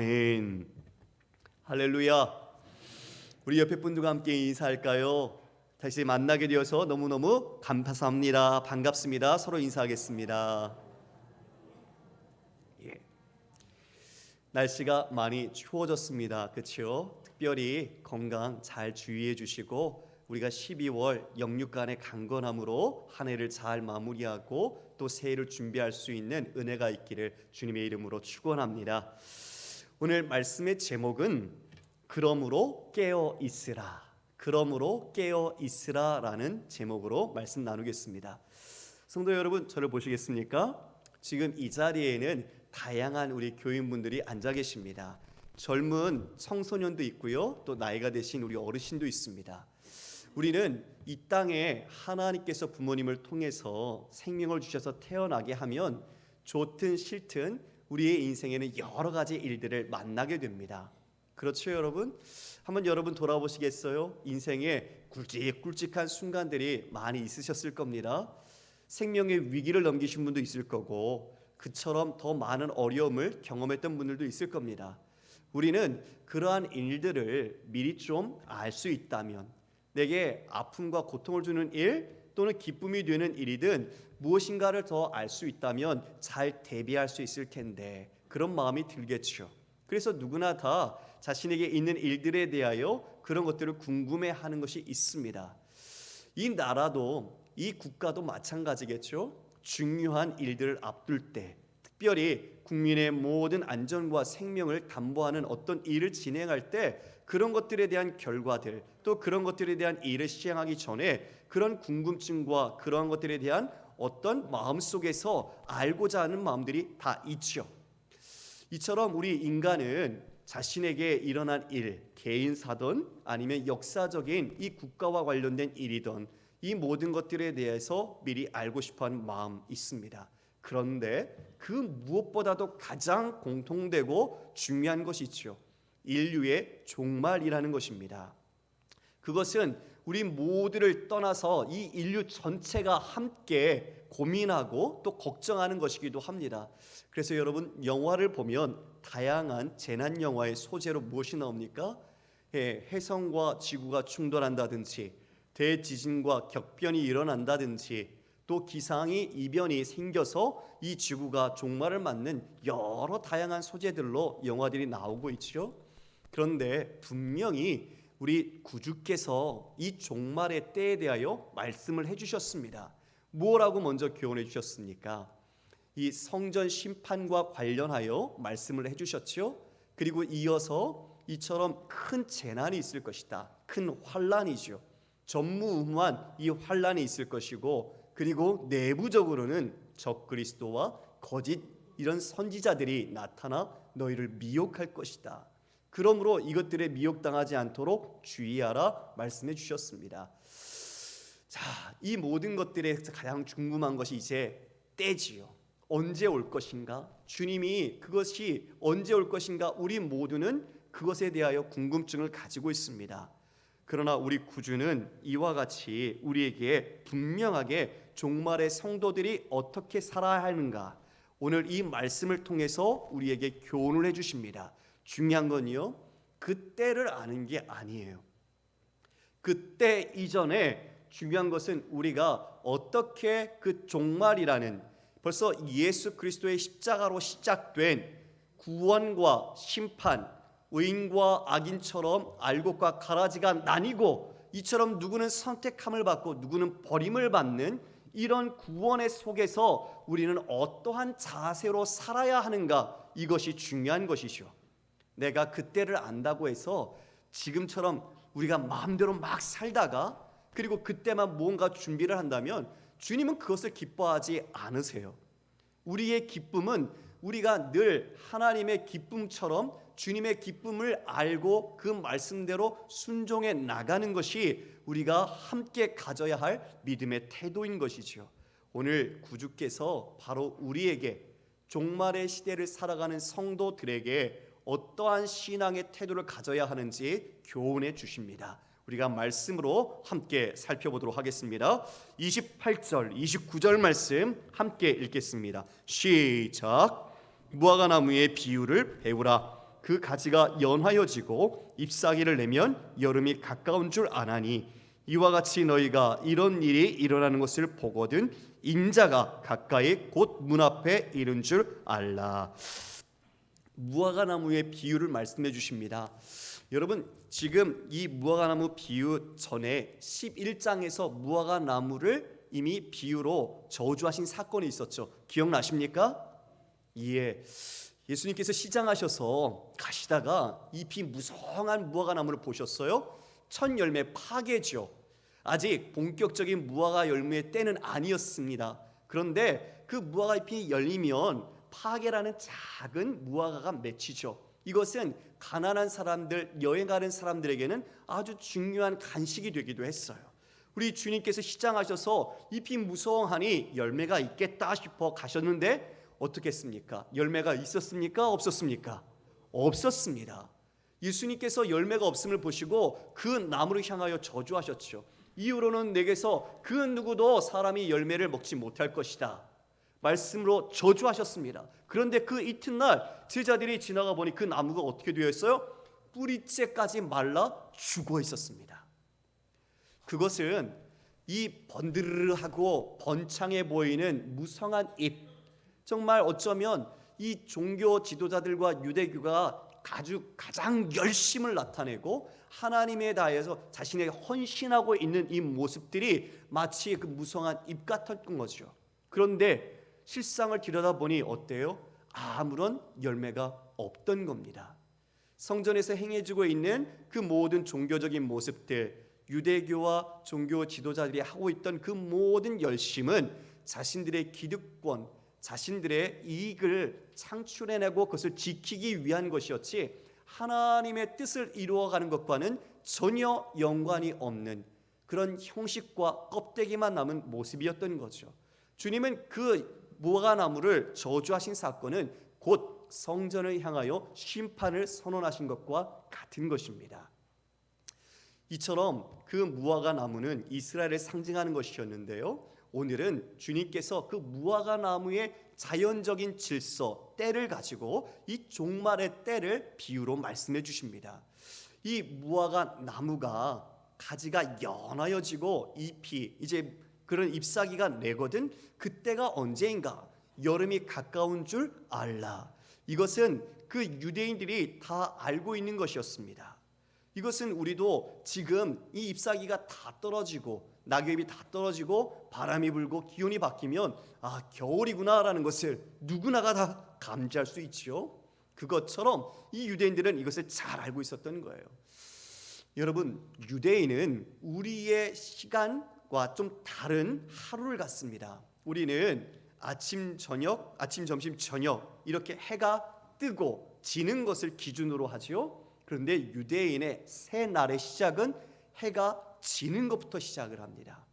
아멘. 할렐루야. 우리 옆에 분들과 함께 인사할까요? 다시 만나게 되어서 너무너무 감사합니다. 반갑습니다. 서로 인사하겠습니다. 날씨가 많이 추워졌습니다. 그렇죠? 특별히 건강 잘 주의해 주시고 우리가 12월 영육간의 강건함으로 한 해를 잘 마무리하고 또 새해를 준비할 수 있는 은혜가 있기를 주님의 이름으로 축원합니다. 오늘 말씀의 제목은 그러므로 깨어 있으라. 그러므로 깨어 있으라라는 제목으로 말씀 나누겠습니다. 성도 여러분, 저를 보시겠습니까? 지금 이 자리에는 다양한 우리 교인분들이 앉아 계십니다. 젊은 청소년도 있고요, 또 나이가 되신 우리 어르신도 있습니다. 우리는 이 땅에 하나님께서 부모님을 통해서 생명을 주셔서 태어나게 하면 좋든 싫든 우리의 인생에는 여러 가지 일들을 만나게 됩니다. 그렇죠, 여러분? 한번 여러분 돌아보시겠어요? 인생에 굵직굵직한 순간들이 많이 있으셨을 겁니다. 생명의 위기를 넘기신 분도 있을 거고 그처럼 더 많은 어려움을 경험했던 분들도 있을 겁니다. 우리는 그러한 일들을 미리 좀 알 수 있다면, 내게 아픔과 고통을 주는 일 또는 기쁨이 되는 일이든 무엇인가를 더 알 수 있다면 잘 대비할 수 있을 텐데 그런 마음이 들겠죠. 그래서 누구나 다 자신에게 있는 일들에 대하여 그런 것들을 궁금해하는 것이 있습니다. 이 나라도 이 국가도 마찬가지겠죠. 중요한 일들을 앞둘 때, 특별히 국민의 모든 안전과 생명을 담보하는 어떤 일을 진행할 때 그런 것들에 대한 결과들, 또 그런 것들에 대한 일을 시행하기 전에 그런 궁금증과 그러한 것들에 대한 어떤 마음속에서 알고자 하는 마음들이 다 있죠. 이처럼 우리 인간은 자신에게 일어난 일, 개인사든 아니면 역사적인 이 국가와 관련된 일이든 이 모든 것들에 대해서 미리 알고 싶어하는 마음 있습니다. 그런데 그 무엇보다도 가장 공통되고 중요한 것이 있죠. 인류의 종말이라는 것입니다. 그것은 우리 모두를 떠나서 이 인류 전체가 함께 고민하고 또 걱정하는 것이기도 합니다. 그래서 여러분, 영화를 보면 다양한 재난 영화의 소재로 무엇이 나옵니까? 해성과 지구가 충돌한다든지, 대지진과 격변이 일어난다든지, 또 기상이 이변이 생겨서 이 지구가 종말을 맞는 여러 다양한 소재들로 영화들이 나오고 있죠. 그런데 분명히 우리 구주께서 이 종말의 때에 대하여 말씀을 해주셨습니다. 뭐라고 먼저 교훈해 주셨습니까? 이 성전 심판과 관련하여 말씀을 해주셨죠. 그리고 이어서 이처럼 큰 재난이 있을 것이다. 큰 환란이죠. 전무후무한 이 환란이 있을 것이고, 그리고 내부적으로는 적그리스도와 거짓 이런 선지자들이 나타나 너희를 미혹할 것이다. 그러므로 이것들에 미혹당하지 않도록 주의하라 말씀해 주셨습니다. 자, 이 모든 것들에서 가장 궁금한 것이 이제 때지요. 언제 올 것인가? 주님이 그것이 언제 올 것인가? 우리 모두는 그것에 대하여 궁금증을 가지고 있습니다. 그러나 우리 구주는 이와 같이 우리에게 분명하게 종말의 성도들이 어떻게 살아야 하는가, 오늘 이 말씀을 통해서 우리에게 교훈을 해주십니다. 중요한 건요, 그때를 아는 게 아니에요. 그때 이전에 중요한 것은 우리가 어떻게 그 종말이라는, 벌써 예수 그리스도의 십자가로 시작된 구원과 심판, 의인과 악인처럼 알곡과 가라지가 나뉘고, 이처럼 누구는 선택함을 받고 누구는 버림을 받는 이런 구원의 속에서 우리는 어떠한 자세로 살아야 하는가, 이것이 중요한 것이죠. 내가 그때를 안다고 해서 지금처럼 우리가 마음대로 막 살다가 그리고 그때만 무언가 준비를 한다면 주님은 그것을 기뻐하지 않으세요. 우리의 기쁨은 우리가 늘 하나님의 기쁨처럼 주님의 기쁨을 알고 그 말씀대로 순종해 나가는 것이 우리가 함께 가져야 할 믿음의 태도인 것이죠. 오늘 구주께서 바로 우리에게 종말의 시대를 살아가는 성도들에게 어떠한 신앙의 태도를 가져야 하는지 교훈해 주십니다. 우리가 말씀으로 함께 살펴보도록 하겠습니다. 28절, 29절 말씀 함께 읽겠습니다. 시작. 무화과 나무의 비유를 배우라. 그 가지가 연하여지고 잎사귀를 내면 여름이 가까운 줄 아나니 이와 같이 너희가 이런 일이 일어나는 것을 보거든 인자가 가까이 곧 문 앞에 이른 줄 알라. 무화과나무의 비유를 말씀해 주십니다. 여러분, 지금 이 무화과나무 비유 전에 11장에서 무화과나무를 이미 비유로 저주하신 사건이 있었죠. 기억나십니까? 예. 예수님께서 시장하셔서 가시다가 잎이 무성한 무화과나무를 보셨어요. 첫 열매 파괴죠. 아직 본격적인 무화과 열매의 때는 아니었습니다. 그런데 그 무화과 잎이 열리면 파괴라는 작은 무화과가 맺히죠. 이것은 가난한 사람들, 여행하는 사람들에게는 아주 중요한 간식이 되기도 했어요. 우리 주님께서 시장하셔서 잎이 무성하니 열매가 있겠다 싶어 가셨는데 어떻게 했습니까? 열매가 있었습니까? 없었습니까? 없었습니다. 예수님께서 열매가 없음을 보시고 그 나무를 향하여 저주하셨죠. 이후로는 내게서 그 누구도 사람이 열매를 먹지 못할 것이다 말씀으로 저주하셨습니다. 그런데 그 이튿날 제자들이 지나가 보니 그 나무가 어떻게 되어 있어요? 뿌리째까지 말라 죽어 있었습니다. 그것은 이 번드르르하고 번창해 보이는 무성한 잎, 정말 어쩌면 이 종교 지도자들과 유대교가 가장 열심을 나타내고 하나님에 대해서 자신에게 헌신하고 있는 이 모습들이 마치 그 무성한 잎 같았던 거죠. 그런데 실상을 들여다보니 어때요? 아무런 열매가 없던 겁니다. 성전에서 행해지고 있는 그 모든 종교적인 모습들, 유대교와 종교 지도자들이 하고 있던 그 모든 열심은 자신들의 기득권, 자신들의 이익을 창출해내고 그것을 지키기 위한 것이었지 하나님의 뜻을 이루어가는 것과는 전혀 연관이 없는 그런 형식과 껍데기만 남은 모습이었던 거죠. 주님은 그 무화과나무를 저주하신 사건은 곧 성전을 향하여 심판을 선언하신 것과 같은 것입니다. 이처럼 그 무화과나무는 이스라엘을 상징하는 것이었는데요, 오늘은 주님께서 그 무화과나무의 자연적인 질서, 때를 가지고 이 종말의 때를 비유로 말씀해 주십니다. 이 무화과나무가 가지가 연하여지고 잎이 이제 그런 잎사귀가 내거든 그때가 언제인가? 여름이 가까운 줄 알라. 이것은 그 유대인들이 다 알고 있는 것이었습니다. 이것은 우리도 지금 이 잎사귀가 다 떨어지고 낙엽이 다 떨어지고 바람이 불고 기온이 바뀌면 겨울이구나라는 것을 누구나가 다 감지할 수 있지요. 그것처럼 이 유대인들은 이것을 잘 알고 있었던 거예요. 여러분, 유대인은 우리의 시간과 좀 다른 하루를 갖습니다. 우리는 아침, 점심, 저녁 이렇게 해가 뜨고 지는 것을 기준으로 하지요. 그런데 유대인의 새 날의 시작은 해가 지는 것부터 시작을 합니다.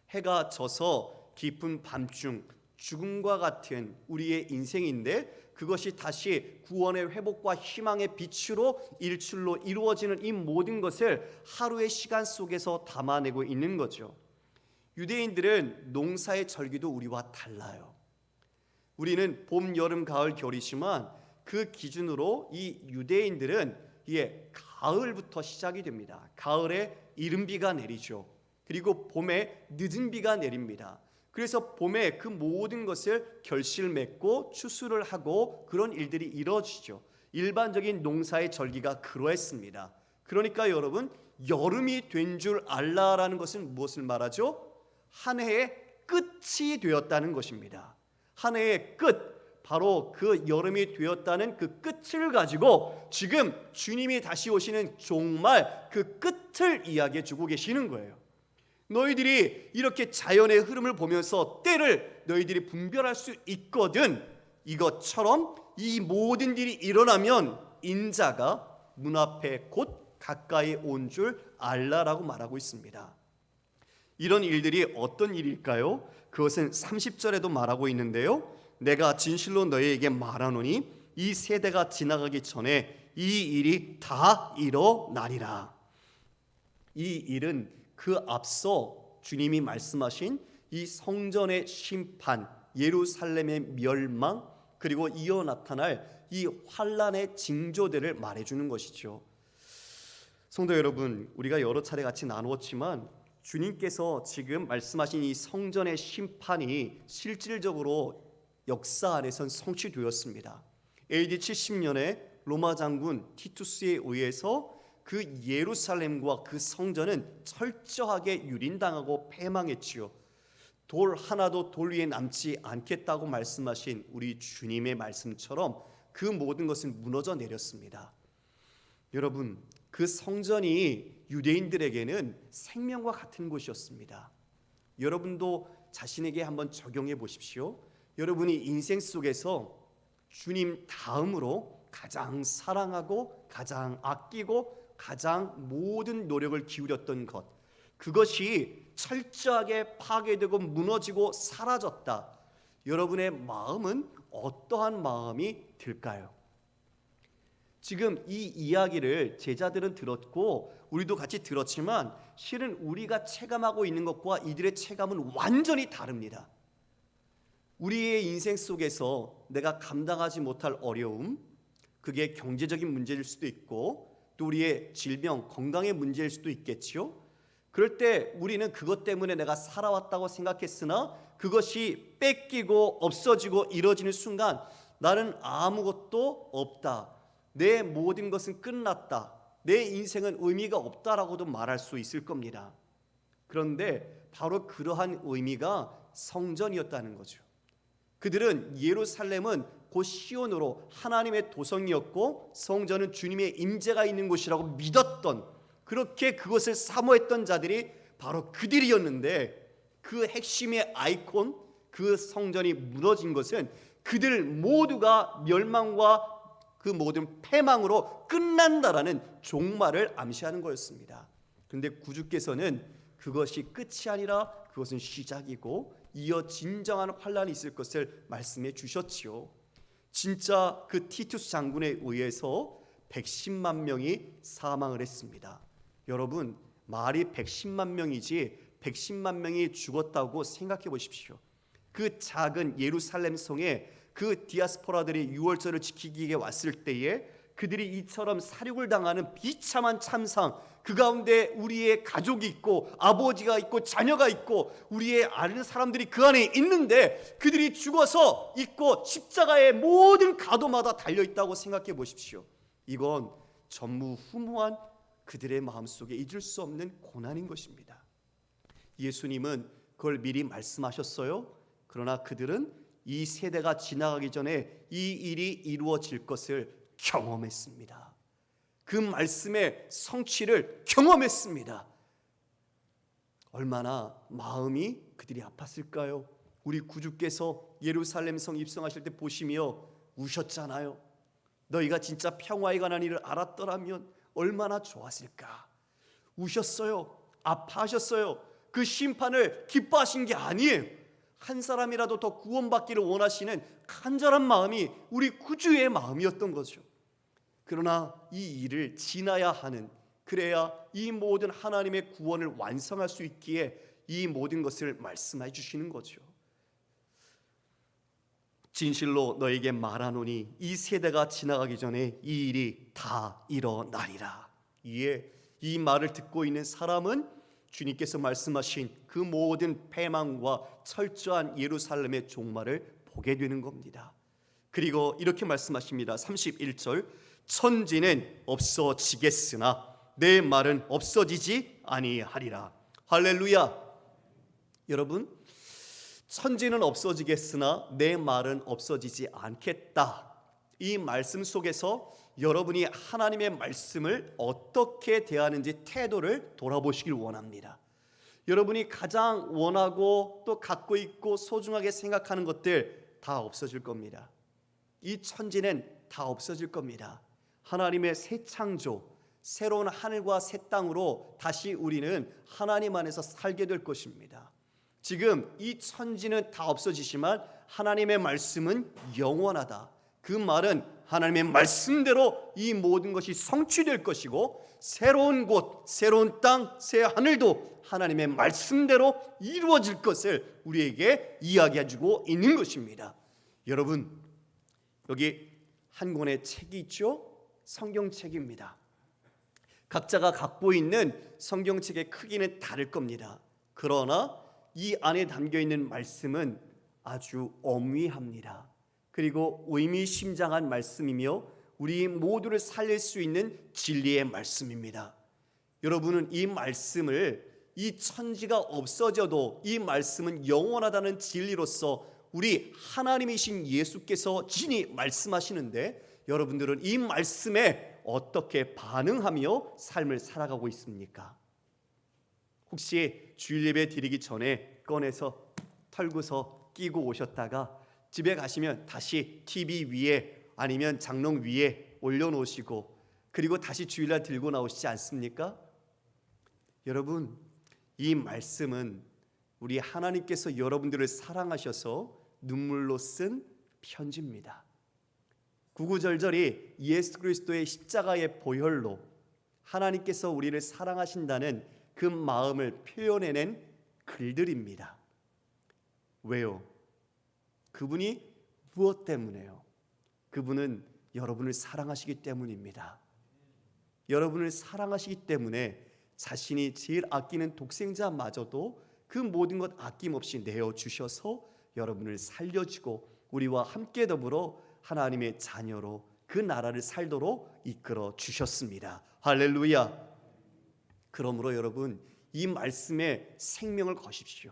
해가 져서 깊은 밤중 죽음과 같은 우리의 인생인데 그것이 다시 구원의 회복과 희망의 빛으로 일출로 이루어지는 이 모든 것을 하루의 시간 속에서 담아내고 있는 거죠. 유대인들은 농사의 절기도 우리와 달라요. 우리는 봄, 여름, 가을, 겨울이지만 그 기준으로 이 유대인들은 가을부터 시작이 됩니다. 가을에 이른 비가 내리죠. 그리고 봄에 늦은 비가 내립니다. 그래서 봄에 그 모든 것을 결실 맺고 추수를 하고 그런 일들이 이루어지죠. 일반적인 농사의 절기가 그러했습니다. 그러니까 여러분, 여름이 된 줄 알라라는 것은 무엇을 말하죠? 한 해의 끝이 되었다는 것입니다. 한 해의 끝, 바로 그 여름이 되었다는 그 끝을 가지고 지금 주님이 다시 오시는 종말 그 끝을 이야기해 주고 계시는 거예요. 너희들이 이렇게 자연의 흐름을 보면서 때를 너희들이 분별할 수 있거든. 이것처럼 이 모든 일이 일어나면 인자가 문 앞에 곧 가까이 온 줄 알라라고 말하고 있습니다. 이런 일들이 어떤 일일까요? 그것은 30절에도 말하고 있는데요, 내가 진실로 너희에게 말하노니 이 세대가 지나가기 전에 이 일이 다 일어나리라. 이 일은 그 앞서 주님이 말씀하신 이 성전의 심판, 예루살렘의 멸망, 그리고 이어 나타날 이 환란의 징조들을 말해주는 것이죠. 성도 여러분, 우리가 여러 차례 같이 나누었지만 주님께서 지금 말씀하신 이 성전의 심판이 실질적으로 역사 안에선 성취되었습니다. AD 70년에 로마 장군 티투스에 의해서 그 예루살렘과 그 성전은 철저하게 유린당하고 패망했지요. 돌 하나도 돌 위에 남지 않겠다고 말씀하신 우리 주님의 말씀처럼 그 모든 것은 무너져 내렸습니다. 여러분, 그 성전이 유대인들에게는 생명과 같은 곳이었습니다. 여러분도 자신에게 한번 적용해 보십시오. 여러분이 인생 속에서 주님 다음으로 가장 사랑하고 가장 아끼고 가장 모든 노력을 기울였던 것, 그것이 철저하게 파괴되고 무너지고 사라졌다. 여러분의 마음은 어떠한 마음이 들까요? 지금 이 이야기를 제자들은 들었고 우리도 같이 들었지만 실은 우리가 체감하고 있는 것과 이들의 체감은 완전히 다릅니다. 우리의 인생 속에서 내가 감당하지 못할 어려움, 그게 경제적인 문제일 수도 있고 또 우리의 질병, 건강의 문제일 수도 있겠지요. 그럴 때 우리는 그것 때문에 내가 살아왔다고 생각했으나 그것이 뺏기고 없어지고 이뤄지는 순간 나는 아무것도 없다, 내 모든 것은 끝났다, 내 인생은 의미가 없다라고도 말할 수 있을 겁니다. 그런데 바로 그러한 의미가 성전이었다는 거죠. 그들은 예루살렘은 곧 시온으로 하나님의 도성이었고 성전은 주님의 임재가 있는 곳이라고 믿었던, 그렇게 그것을 사모했던 자들이 바로 그들이었는데 그 핵심의 아이콘, 그 성전이 무너진 것은 그들 모두가 멸망과 그 모든 패망으로 끝난다라는 종말을 암시하는 거였습니다. 그런데 구주께서는 그것이 끝이 아니라 그것은 시작이고 이어 진정한 환란이 있을 것을 말씀해 주셨지요. 진짜 그 티투스 장군에 의해서 110만 명이 사망을 했습니다. 여러분, 말이 110만 명이지 110만 명이 죽었다고 생각해 보십시오. 그 작은 예루살렘 성에 그 디아스포라들이 유월절을 지키기 위해 왔을 때에 그들이 이처럼 사륙을 당하는 비참한 참상, 그 가운데 우리의 가족이 있고 아버지가 있고 자녀가 있고 우리의 아는 사람들이 그 안에 있는데 그들이 죽어서 있고 십자가의 모든 가도마다 달려있다고 생각해 보십시오. 이건 전무후무한 그들의 마음속에 잊을 수 없는 고난인 것입니다. 예수님은 그걸 미리 말씀하셨어요. 그러나 그들은 이 세대가 지나가기 전에 이 일이 이루어질 것을 경험했습니다. 그 말씀의 성취를 경험했습니다. 얼마나 마음이 그들이 아팠을까요? 우리 구주께서 예루살렘 성 입성하실 때 보시며 우셨잖아요. 너희가 진짜 평화에 관한 일을 알았더라면 얼마나 좋았을까. 우셨어요. 아파하셨어요. 그 심판을 기뻐하신 게 아니에요. 한 사람이라도 더 구원받기를 원하시는 간절한 마음이 우리 구주의 마음이었던 거죠. 그러나 이 일을 지나야 하는, 그래야 이 모든 하나님의 구원을 완성할 수 있기에 이 모든 것을 말씀해 주시는 거죠. 진실로 너에게 말하노니 이 세대가 지나가기 전에 이 일이 다 일어나리라. 이에 이 말을 듣고 있는 사람은 주님께서 말씀하신 그 모든 패망과 철저한 예루살렘의 종말을 보게 되는 겁니다. 그리고 이렇게 말씀하십니다. 31절, 천지는 없어지겠으나 내 말은 없어지지 아니하리라. 할렐루야. 여러분, 천지는 없어지겠으나 내 말은 없어지지 않겠다. 이 말씀 속에서 여러분이 하나님의 말씀을 어떻게 대하는지 태도를 돌아보시길 원합니다. 여러분이 가장 원하고 또 갖고 있고 소중하게 생각하는 것들 다 없어질 겁니다. 이 천지는 다 없어질 겁니다. 하나님의 새 창조, 새로운 하늘과 새 땅으로 다시 우리는 하나님 안에서 살게 될 것입니다. 지금 이 천지는 다 없어지지만 하나님의 말씀은 영원하다. 그 말은 하나님의 말씀대로 이 모든 것이 성취될 것이고 새로운 곳, 새로운 땅, 새 하늘도 하나님의 말씀대로 이루어질 것을 우리에게 이야기해주고 있는 것입니다. 여러분, 여기 한 권의 책이 있죠? 성경책입니다. 각자가 갖고 있는 성경책의 크기는 다를 겁니다. 그러나 이 안에 담겨있는 말씀은 아주 엄위합니다. 그리고 의미심장한 말씀이며 우리 모두를 살릴 수 있는 진리의 말씀입니다. 여러분은 이 말씀을, 이 천지가 없어져도 이 말씀은 영원하다는 진리로서 우리 하나님이신 예수께서 친히 말씀하시는데, 여러분들은 이 말씀에 어떻게 반응하며 삶을 살아가고 있습니까? 혹시 주일 예배 드리기 전에 꺼내서 털고서 끼고 오셨다가 집에 가시면 다시 TV 위에 아니면 장롱 위에 올려놓으시고 그리고 다시 주일날 들고 나오시지 않습니까? 여러분, 이 말씀은 우리 하나님께서 여러분들을 사랑하셔서 눈물로 쓴 편지입니다. 구구절절이 예수 그리스도의 십자가의 보혈로 하나님께서 우리를 사랑하신다는 그 마음을 표현해낸 글들입니다. 왜요? 그분이 무엇 때문에요? 그분은 여러분을 사랑하시기 때문입니다. 여러분을 사랑하시기 때문에 자신이 제일 아끼는 독생자마저도 그 모든 것 아낌없이 내어주셔서 여러분을 살려주고 우리와 함께 더불어 하나님의 자녀로 그 나라를 살도록 이끌어 주셨습니다. 할렐루야. 그러므로 여러분, 이 말씀에 생명을 거십시오.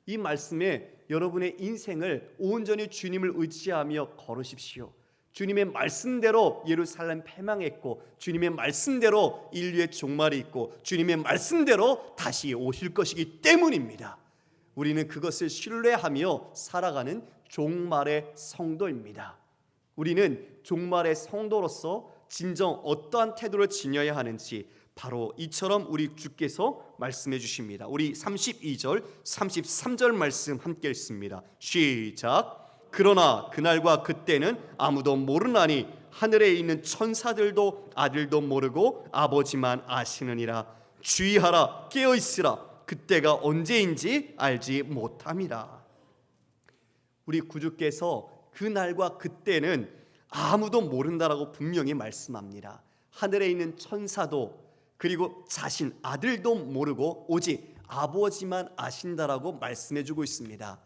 이 말씀에 여러분의 인생을 온전히 주님을 의지하며 걸으십시오. 주님의 말씀대로 예루살렘 패망했고, 주님의 말씀대로 인류의 종말이 있고, 주님의 말씀대로 다시 오실 것이기 때문입니다. 우리는 그것을 신뢰하며 살아가는 종말의 성도입니다. 우리는 종말의 성도로서 진정 어떠한 태도를 지녀야 하는지 바로 이처럼 우리 주께서 말씀해 주십니다. 우리 32절, 33절 말씀 함께 읽습니다. 시작. 그러나 그날과 그때는 아무도 모르나니 하늘에 있는 천사들도 아들도 모르고 아버지만 아시느니라. 주의하라, 깨어있으라. 그때가 언제인지 알지 못함이라. 우리 구주께서 그날과 그때는 아무도 모른다라고 분명히 말씀합니다. 하늘에 있는 천사도 그리고 자신 아들도 모르고 오직 아버지만 아신다라고 말씀해주고 있습니다.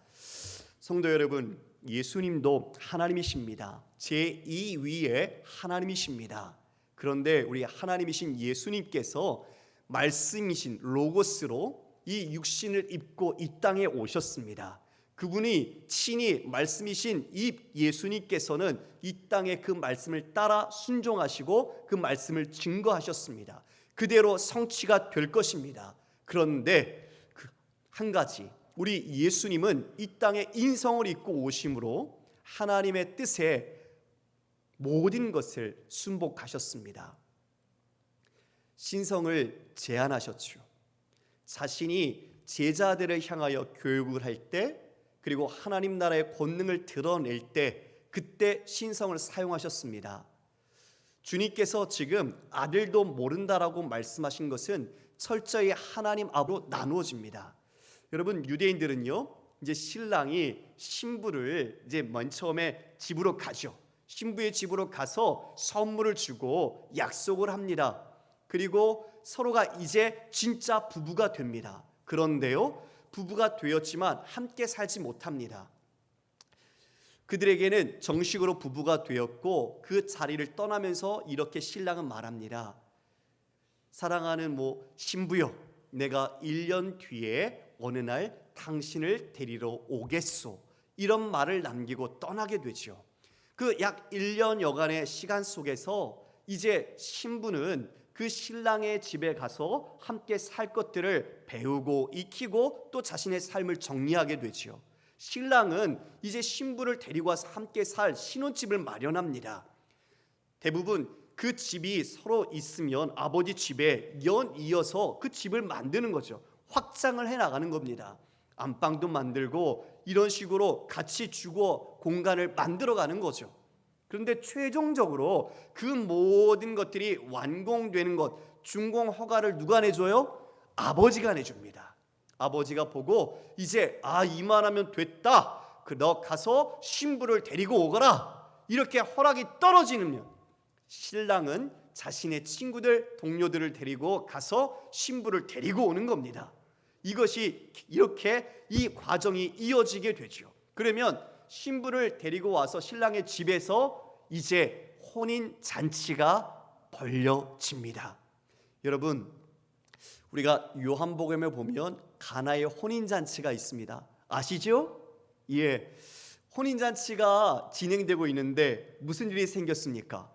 성도 여러분, 예수님도 하나님이십니다. 제2위의 하나님이십니다. 그런데 우리 하나님이신 예수님께서 말씀이신 로고스로 이 육신을 입고 이 땅에 오셨습니다. 그분이 친히 말씀이신 이 예수님께서는 이 땅에 그 말씀을 따라 순종하시고 그 말씀을 증거하셨습니다. 그대로 성취가 될 것입니다. 그런데 한 가지, 우리 예수님은 이 땅에 인성을 입고 오심으로 하나님의 뜻에 모든 것을 순복하셨습니다. 신성을 제안하셨죠. 자신이 제자들을 향하여 교육을 할 때, 그리고 하나님 나라의 권능을 드러낼 때 그때 신성을 사용하셨습니다. 주님께서 지금 아들도 모른다라고 말씀하신 것은 철저히 하나님 앞으로 나누어집니다. 여러분, 유대인들은요, 이제 신랑이 신부를 이제 맨 처음에 집으로 가죠. 신부의 집으로 가서 선물을 주고 약속을 합니다. 그리고 서로가 이제 진짜 부부가 됩니다. 그런데요, 부부가 되었지만 함께 살지 못합니다. 그들에게는 정식으로 부부가 되었고 그 자리를 떠나면서 이렇게 신랑은 말합니다. 사랑하는 신부여, 내가 1년 뒤에 어느 날 당신을 데리러 오겠소. 이런 말을 남기고 떠나게 되죠. 그 약 1년여간의 시간 속에서 이제 신부는 그 신랑의 집에 가서 함께 살 것들을 배우고 익히고 또 자신의 삶을 정리하게 되죠. 신랑은 이제 신부를 데리고 와서 함께 살 신혼집을 마련합니다. 대부분 그 집이 서로 있으면 아버지 집에 연이어서 그 집을 만드는 거죠. 확장을 해 나가는 겁니다. 안방도 만들고 이런 식으로 같이 주거 공간을 만들어가는 거죠. 그런데 최종적으로 그 모든 것들이 완공되는 것, 준공 허가를 누가 내줘요? 아버지가 내줍니다. 아버지가 보고 이제 이만하면 됐다. 너 가서 신부를 데리고 오거라. 이렇게 허락이 떨어지면 신랑은 자신의 친구들, 동료들을 데리고 가서 신부를 데리고 오는 겁니다. 이것이 이렇게 이 과정이 이어지게 되죠. 그러면 신부를 데리고 와서 신랑의 집에서 이제 혼인 잔치가 벌려집니다. 여러분, 우리가 요한복음에 보면 가나의 혼인 잔치가 있습니다. 아시죠? 예. 혼인 잔치가 진행되고 있는데 무슨 일이 생겼습니까?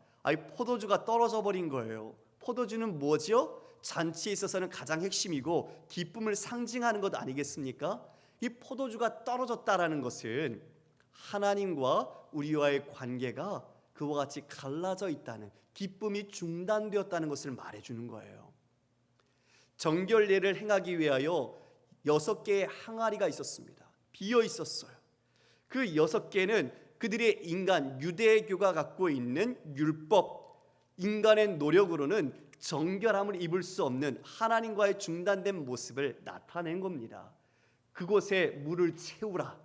포도주가 떨어져 버린 거예요. 포도주는 뭐죠? 잔치에 있어서는 가장 핵심이고 기쁨을 상징하는 것 아니겠습니까? 이 포도주가 떨어졌다라는 것은 하나님과 우리와의 관계가 그와 같이 갈라져 있다는, 기쁨이 중단되었다는 것을 말해주는 거예요. 정결례를 행하기 위하여 6개의 항아리가 있었습니다. 비어 있었어요. 그 6개는 그들의 인간, 유대교가 갖고 있는 율법, 인간의 노력으로는 정결함을 입을 수 없는 하나님과의 중단된 모습을 나타낸 겁니다. 그곳에 물을 채우라.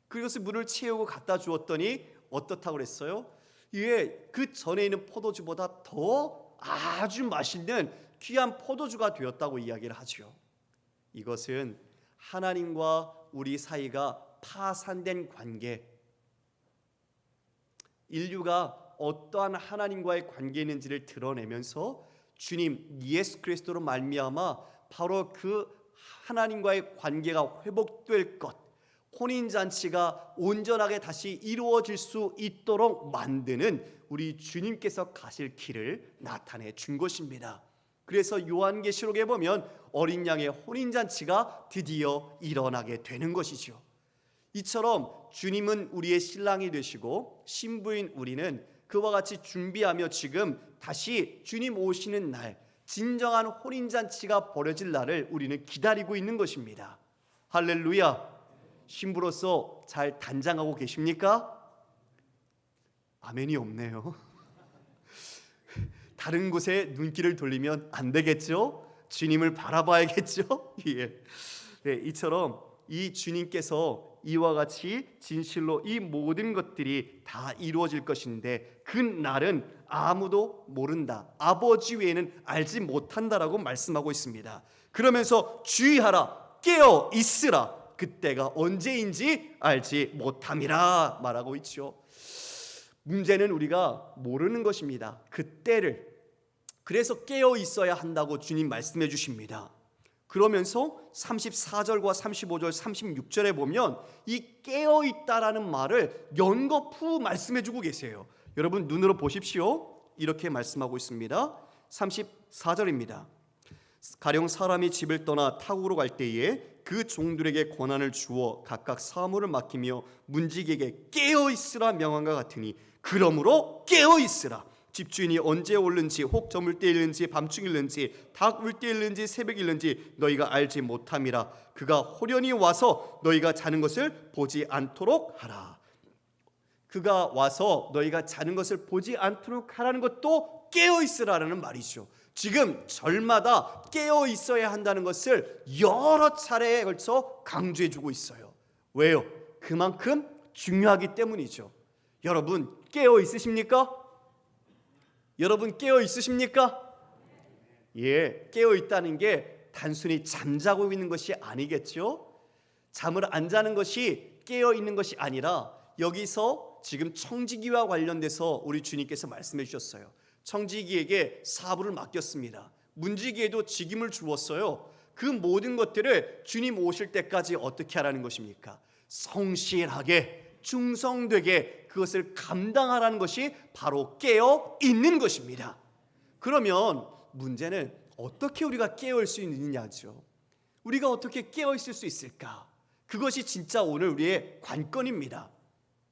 그것을 물을 채우고 갖다 주었더니 어떻다고 그랬어요? 이게 그 전에 있는 포도주보다 더 아주 맛있는 귀한 포도주가 되었다고 이야기를 하죠. 이것은 하나님과 우리 사이가 파산된 관계, 인류가 어떠한 하나님과의 관계에 있는지를 드러내면서 주님 예수 그리스도로 말미암아 바로 그 하나님과의 관계가 회복될 것, 혼인잔치가 온전하게 다시 이루어질 수 있도록 만드는 우리 주님께서 가실 길을 나타내 준 것입니다. 그래서 요한계시록에 보면 어린 양의 혼인잔치가 드디어 일어나게 되는 것이죠. 이처럼 주님은 우리의 신랑이 되시고 신부인 우리는 그와 같이 준비하며 지금 다시 주님 오시는 날, 진정한 혼인잔치가 벌어질 날을 우리는 기다리고 있는 것입니다. 할렐루야. 신부로서 잘 단장하고 계십니까? 아멘이 없네요. 다른 곳에 눈길을 돌리면 안 되겠죠? 주님을 바라봐야겠죠? 예. 네, 이처럼 이 주님께서 이와 같이 진실로 이 모든 것들이 다 이루어질 것인데 그 날은 아무도 모른다. 아버지 외에는 알지 못한다라고 말씀하고 있습니다. 그러면서 주의하라, 깨어 있으라. 그때가 언제인지 알지 못함이라 말하고 있죠. 문제는 우리가 모르는 것입니다. 그때를. 그래서 깨어 있어야 한다고 주님 말씀해 주십니다. 그러면서 34절과 35절, 36절에 보면 이 깨어 있다라는 말을 연거푸 말씀해 주고 계세요. 여러분 눈으로 보십시오. 이렇게 말씀하고 있습니다. 34절입니다. 가령 사람이 집을 떠나 타국으로 갈 때에 그 종들에게 권한을 주어 각각 사무를 맡기며 문지기에게 깨어 있으라 명한과 같으니 그러므로 깨어 있으라. 집주인이 언제 오는지, 혹 저물 때일는지 밤중일는지, 닭 울 때일는지 새벽일는지 너희가 알지 못함이라. 그가 호련히 와서 너희가 자는 것을 보지 않도록 하라. 그가 와서 너희가 자는 것을 보지 않도록 하라는 것도 깨어 있으라는 말이죠. 지금 절마다 깨어 있어야 한다는 것을 여러 차례에 걸쳐 강조해 주고 있어요. 왜요? 그만큼 중요하기 때문이죠. 여러분 깨어 있으십니까? 여러분 깨어 있으십니까? 예, 깨어 있다는 게 단순히 잠자고 있는 것이 아니겠죠? 잠을 안 자는 것이 깨어 있는 것이 아니라 여기서 지금 청지기와 관련돼서 우리 주님께서 말씀해 주셨어요. 청지기에게 사부를 맡겼습니다. 문지기에도 직임을 주었어요. 그 모든 것들을 주님 오실 때까지 어떻게 하라는 것입니까? 성실하게 충성되게 그것을 감당하라는 것이 바로 깨어 있는 것입니다. 그러면 문제는 어떻게 우리가 깨어 있을 수 있느냐죠. 우리가 어떻게 깨어 있을 수 있을까? 그것이 진짜 오늘 우리의 관건입니다.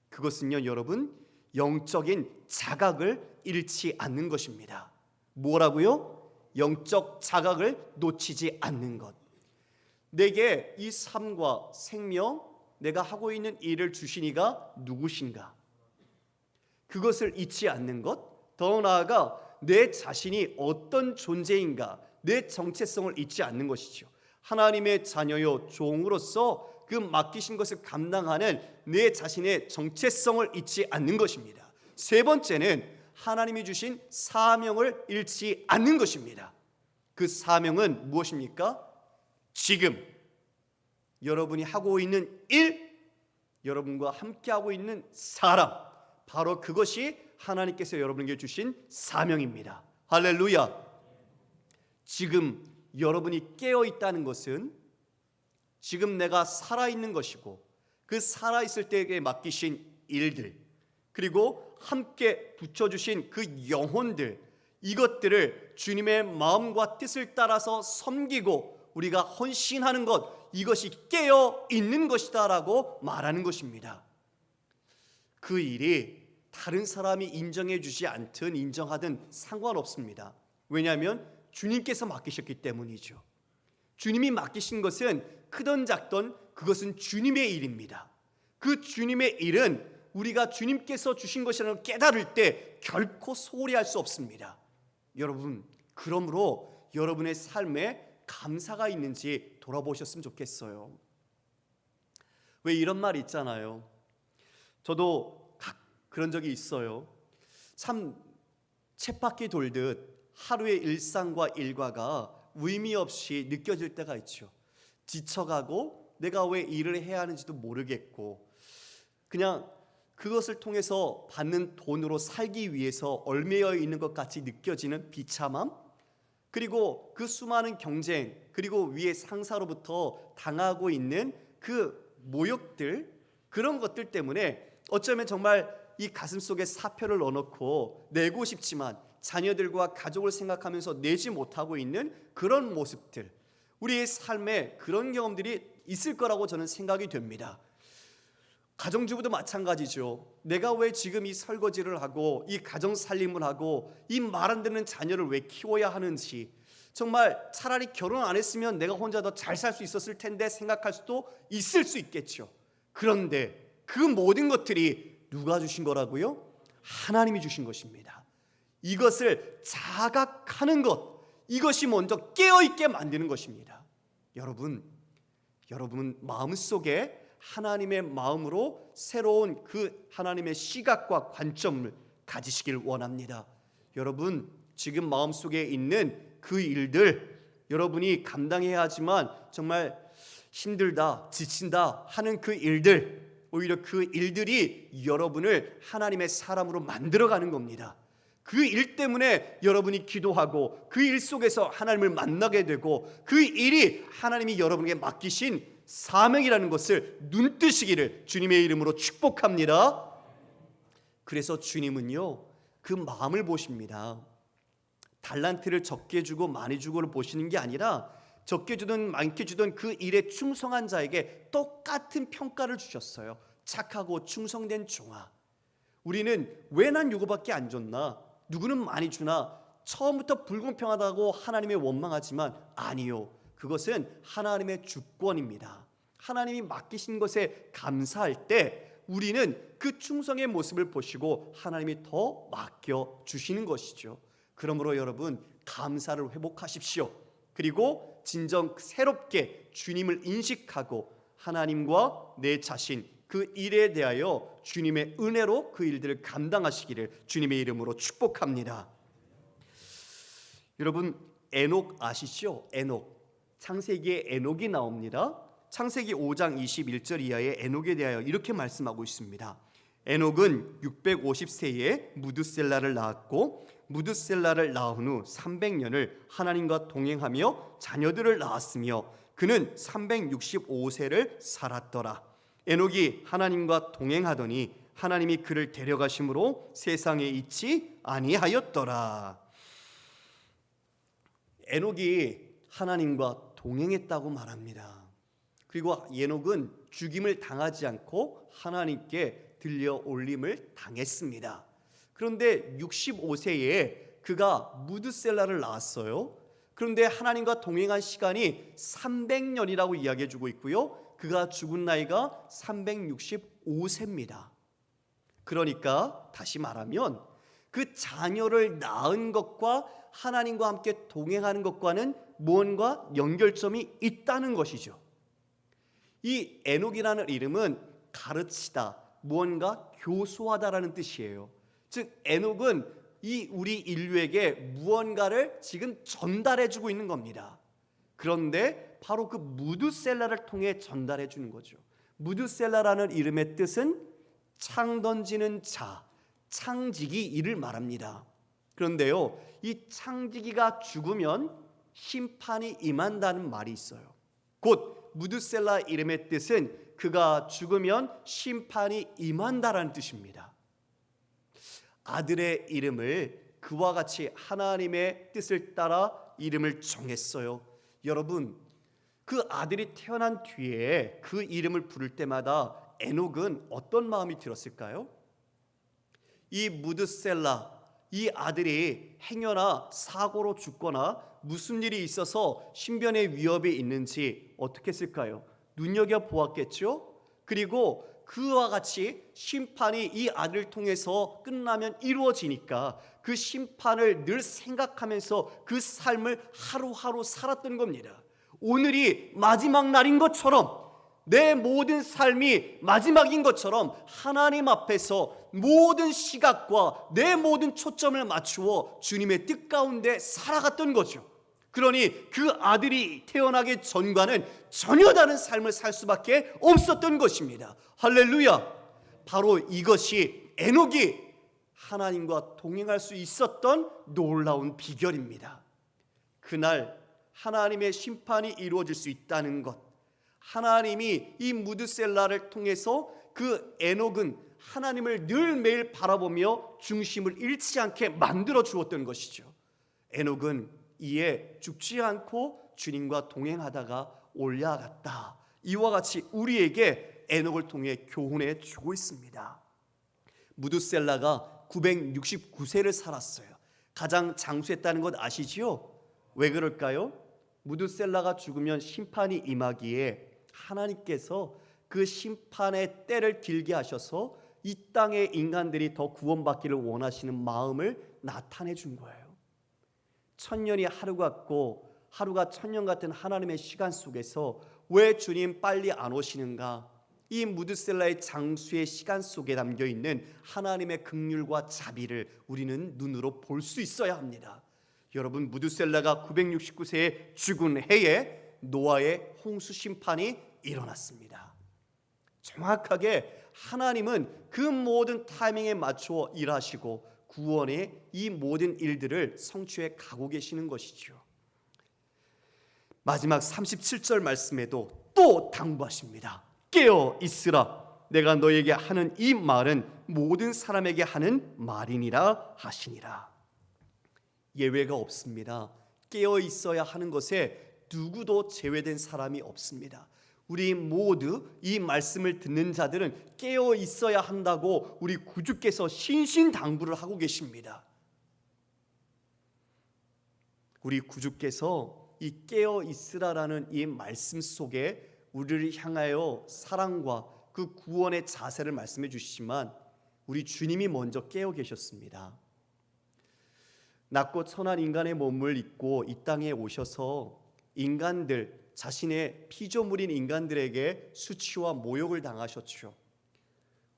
그것은요, 여러분, 영적인 자각을 잃지 않는 것입니다. 뭐라고요? 영적 자각을 놓치지 않는 것. 내게 이 삶과 생명, 내가 하고 있는 일을 주신 이가 누구신가? 그것을 잊지 않는 것. 더 나아가 내 자신이 어떤 존재인가, 내 정체성을 잊지 않는 것이죠. 하나님의 자녀요 종으로서 그 맡기신 것을 감당하는 내 자신의 정체성을 잊지 않는 것입니다. 세 번째는 하나님이 주신 사명을 잃지 않는 것입니다. 그 사명은 무엇입니까? 지금 여러분이 하고 있는 일, 여러분과 함께하고 있는 사람, 바로 그것이 하나님께서 여러분에게 주신 사명입니다. 할렐루야. 지금 여러분이 깨어 있다는 것은 지금 내가 살아있는 것이고, 그 살아있을 때에 맡기신 일들, 그리고 함께 붙여주신 그 영혼들, 이것들을 주님의 마음과 뜻을 따라서 섬기고 우리가 헌신하는 것, 이것이 깨어 있는 것이다 라고 말하는 것입니다. 그 일이 다른 사람이 인정해 주지 않든 인정하든 상관없습니다. 왜냐하면 주님께서 맡기셨기 때문이죠. 주님이 맡기신 것은 크던 작던 그것은 주님의 일입니다. 그 주님의 일은 우리가 주님께서 주신 것이라는 걸 깨달을 때 결코 소홀히 할 수 없습니다. 여러분, 그러므로 여러분의 삶에 감사가 있는지 돌아보셨으면 좋겠어요. 왜 이런 말이 있잖아요. 저도 그런 적이 있어요. 참 쳇바퀴 돌듯 하루의 일상과 일과가 의미 없이 느껴질 때가 있죠. 지쳐가고 내가 왜 일을 해야 하는지도 모르겠고, 그냥 그것을 통해서 받는 돈으로 살기 위해서 얽매여 있는 것 같이 느껴지는 비참함, 그리고 그 수많은 경쟁, 그리고 위에 상사로부터 당하고 있는 그 모욕들, 그런 것들 때문에 어쩌면 정말 이 가슴 속에 사표를 넣어놓고 내고 싶지만 자녀들과 가족을 생각하면서 내지 못하고 있는 그런 모습들, 우리의 삶에 그런 경험들이 있을 거라고 저는 생각이 됩니다. 가정주부도 마찬가지죠. 내가 왜 지금 이 설거지를 하고 이 가정 살림을 하고 이 말 안 듣는 자녀를 왜 키워야 하는지, 정말 차라리 결혼 안 했으면 내가 혼자 더 잘 살 수 있었을 텐데 생각할 수도 있을 수 있겠죠. 그런데 그 모든 것들이 누가 주신 거라고요? 하나님이 주신 것입니다. 이것을 자각하는 것, 이것이 먼저 깨어있게 만드는 것입니다. 여러분 마음속에 하나님의 마음으로 새로운 그 하나님의 시각과 관점을 가지시길 원합니다. 여러분, 지금 마음속에 있는 그 일들, 여러분이 감당해야 하지만 정말 힘들다, 지친다 하는 그 일들, 오히려 그 일들이 여러분을 하나님의 사람으로 만들어가는 겁니다. 그 일 때문에 여러분이 기도하고 그 일 속에서 하나님을 만나게 되고, 그 일이 하나님이 여러분에게 맡기신 사명이라는 것을 눈뜨시기를 주님의 이름으로 축복합니다. 그래서 주님은요, 그 마음을 보십니다. 달란트를 적게 주고 많이 주고를 보시는 게 아니라 적게 주든 많게 주든 그 일에 충성한 자에게 똑같은 평가를 주셨어요. 착하고 충성된 종아. 우리는 왜 난 요거밖에 안 줬나? 누구는 많이 주나? 처음부터 불공평하다고 하나님의 원망하지만 아니요. 그것은 하나님의 주권입니다. 하나님이 맡기신 것에 감사할 때 우리는 그 충성의 모습을 보시고 하나님이 더 맡겨주시는 것이죠. 그러므로 여러분, 감사를 회복하십시오. 그리고 진정 새롭게 주님을 인식하고 하나님과 내 자신, 그 일에 대하여 주님의 은혜로 그 일들을 감당하시기를 주님의 이름으로 축복합니다. 여러분, 에녹 아시죠? 에녹. 창세기에 에녹이 나옵니다. 창세기 5장 21절 이하에 에녹에 대하여 이렇게 말씀하고 있습니다. 에녹은 650세에 무드셀라를 낳았고, 무드셀라를 낳은 후 300년을 하나님과 동행하며 자녀들을 낳았으며 그는 365세를 살았더라. 에녹이 하나님과 동행하더니 하나님이 그를 데려가심으로 세상에 있지 아니하였더라. 에녹이 하나님과 동행했다고 말합니다. 그리고 에녹은 죽임을 당하지 않고 하나님께 들려 올림을 당했습니다. 그런데 65세에 그가 무드셀라를 낳았어요. 그런데 하나님과 동행한 시간이 300년이라고 이야기해 주고 있고요. 그가 죽은 나이가 365세입니다. 그러니까 다시 말하면 그 자녀를 낳은 것과 하나님과 함께 동행하는 것과는 무언가 연결점이 있다는 것이죠. 이 에녹이라는 이름은 가르치다, 무언가 교수하다라는 뜻이에요. 즉 에녹은 이 우리 인류에게 무언가를 지금 전달해 주고 있는 겁니다. 그런데 바로 그 무드셀라를 통해 전달해 주는 거죠. 무드셀라라는 이름의 뜻은 창 던지는 자, 창지기 이를 말합니다. 그런데요, 이 창지기가 죽으면 심판이 임한다는 말이 있어요. 곧 무드셀라 이름의 뜻은 그가 죽으면 심판이 임한다라는 뜻입니다. 아들의 이름을 그와 같이 하나님의 뜻을 따라 이름을 정했어요. 여러분, 그 아들이 태어난 뒤에 그 이름을 부를 때마다 에녹은 어떤 마음이 들었을까요? 이 무드셀라, 이 아들이 행여나 사고로 죽거나 무슨 일이 있어서 신변의 위협이 있는지 어떻게 했을까요? 눈여겨보았겠죠? 그리고 그와 같이 심판이 이 아들을 통해서 끝나면 이루어지니까 그 심판을 늘 생각하면서 그 삶을 하루하루 살았던 겁니다. 오늘이 마지막 날인 것처럼, 내 모든 삶이 마지막인 것처럼 하나님 앞에서 모든 시각과 내 모든 초점을 맞추어 주님의 뜻 가운데 살아갔던 거죠. 그러니 그 아들이 태어나기 전과는 전혀 다른 삶을 살 수밖에 없었던 것입니다. 할렐루야! 바로 이것이 에녹이 하나님과 동행할 수 있었던 놀라운 비결입니다. 그날 하나님의 심판이 이루어질 수 있다는 것, 하나님이 이 무드셀라를 통해서 그 에녹은 하나님을 늘 매일 바라보며 중심을 잃지 않게 만들어 주었던 것이죠. 에녹은 이에 죽지 않고 주님과 동행하다가 올라갔다. 이와 같이 우리에게 에녹을 통해 교훈해 주고 있습니다. 무드셀라가 969세를 살았어요. 가장 장수했다는 것 아시지요? 왜 그럴까요? 무드셀라가 죽으면 심판이 임하기에 하나님께서 그 심판의 때를 길게 하셔서 이 땅의 인간들이 더 구원받기를 원하시는 마음을 나타내 준 거예요. 천년이 하루 같고 하루가 천년 같은 하나님의 시간 속에서 왜 주님 빨리 안 오시는가? 이 무드셀라의 장수의 시간 속에 담겨있는 하나님의 긍휼과 자비를 우리는 눈으로 볼 수 있어야 합니다. 여러분, 무드셀라가 969세에 죽은 해에 노아의 홍수 심판이 일어났습니다. 정확하게 하나님은 그 모든 타이밍에 맞추어 일하시고 구원의 이 모든 일들을 성취해 가고 계시는 것이죠. 마지막 37절 말씀에도 또 당부하십니다. 깨어 있으라. 내가 너에게 하는 이 말은 모든 사람에게 하는 말이니라 하시니라. 예외가 없습니다. 깨어 있어야 하는 것에 누구도 제외된 사람이 없습니다. 우리 모두 이 말씀을 듣는 자들은 깨어 있어야 한다고 우리 구주께서 신신당부를 하고 계십니다. 우리 구주께서 이 깨어 있으라라는 이 말씀 속에 우리를 향하여 사랑과 그 구원의 자세를 말씀해 주시지만 우리 주님이 먼저 깨어 계셨습니다. 낮고 천한 인간의 몸을 입고 이 땅에 오셔서 인간들, 자신의 피조물인 인간들에게 수치와 모욕을 당하셨죠.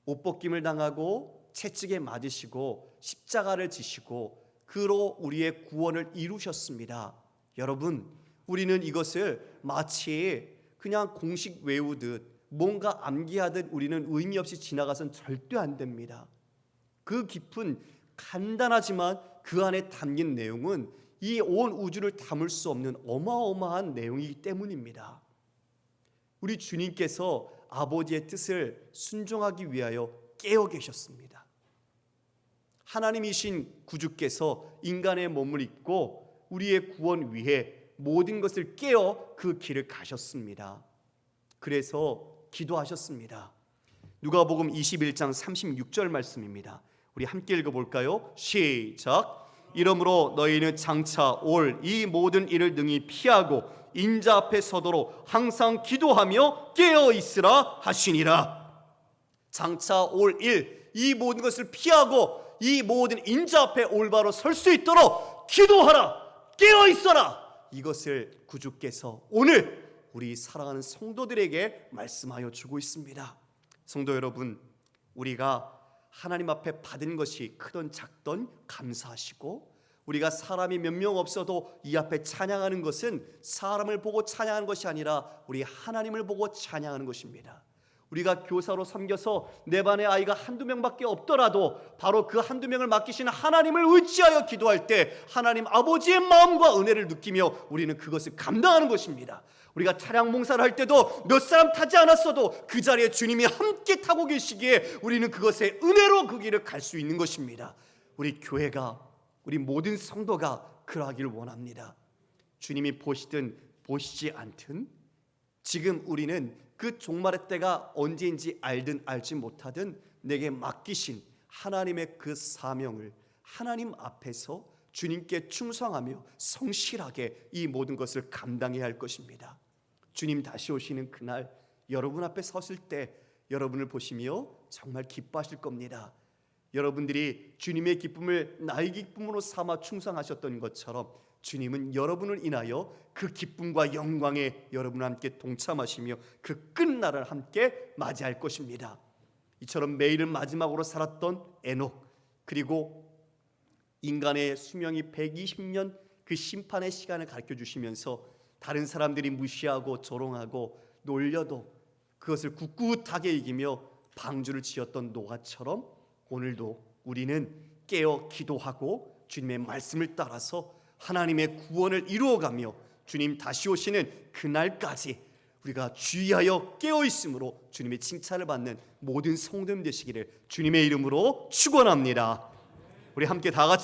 옷벗김을 당하고 채찍에 맞으시고 십자가를 지시고 그로 우리의 구원을 이루셨습니다. 여러분, 우리는 이것을 마치 그냥 공식 외우듯 뭔가 암기하듯 우리는 의미 없이 지나가선 절대 안 됩니다. 그 깊은 간단하지만 그 안에 담긴 내용은 이 온 우주를 담을 수 없는 어마어마한 내용이기 때문입니다. 우리 주님께서 아버지의 뜻을 순종하기 위하여 깨어 계셨습니다. 하나님이신 구주께서 인간의 몸을 입고 우리의 구원 위해 모든 것을 깨어 그 길을 가셨습니다. 그래서 기도하셨습니다. 누가복음 21장 36절 말씀입니다. 우리 함께 읽어볼까요? 시작. 이러므로 너희는 장차 올 이 모든 일을 능히 피하고 인자 앞에 서도록 항상 기도하며 깨어 있으라 하시니라. 장차 올 일, 이 모든 것을 피하고 이 모든 인자 앞에 올바로 설 수 있도록 기도하라, 깨어 있어라. 이것을 구주께서 오늘 우리 사랑하는 성도들에게 말씀하여 주고 있습니다. 성도 여러분, 우리가 하나님 앞에 받은 것이 크든 작든 감사하시고, 우리가 사람이 몇 명 없어도 이 앞에 찬양하는 것은 사람을 보고 찬양하는 것이 아니라 우리 하나님을 보고 찬양하는 것입니다. 우리가 교사로 섬겨서 내 반에 아이가 한두 명밖에 없더라도 바로 그 한두 명을 맡기시는 하나님을 의지하여 기도할 때 하나님 아버지의 마음과 은혜를 느끼며 우리는 그것을 감당하는 것입니다. 우리가 차량 봉사를 할 때도 몇 사람 타지 않았어도 그 자리에 주님이 함께 타고 계시기에 우리는 그것의 은혜로 그 길을 갈 수 있는 것입니다. 우리 교회가, 우리 모든 성도가 그러하기를 원합니다. 주님이 보시든 보시지 않든 지금 우리는 그 종말의 때가 언제인지 알든 알지 못하든 내게 맡기신 하나님의 그 사명을 하나님 앞에서 주님께 충성하며 성실하게 이 모든 것을 감당해야 할 것입니다. 주님 다시 오시는 그날 여러분 앞에 섰을 때 여러분을 보시며 정말 기뻐하실 겁니다. 여러분들이 주님의 기쁨을 나의 기쁨으로 삼아 충성하셨던 것처럼 주님은 여러분을 인하여 그 기쁨과 영광에 여러분과 함께 동참하시며 그 끝날을 함께 맞이할 것입니다. 이처럼 매일을 마지막으로 살았던 에녹, 그리고 인간의 수명이 120년 그 심판의 시간을 가르쳐 주시면서 다른 사람들이 무시하고 조롱하고 놀려도 그것을 굳굳하게 이기며 방주를 지었던 노아처럼 오늘도 우리는 깨어 기도하고 주님의 말씀을 따라서 하나님의 구원을 이루어가며 주님 다시 오시는 그날까지 우리가 주의하여 깨어있음으로 주님의 칭찬을 받는 모든 성도님 되시기를 주님의 이름으로 축원합니다. 우리 함께 다 같이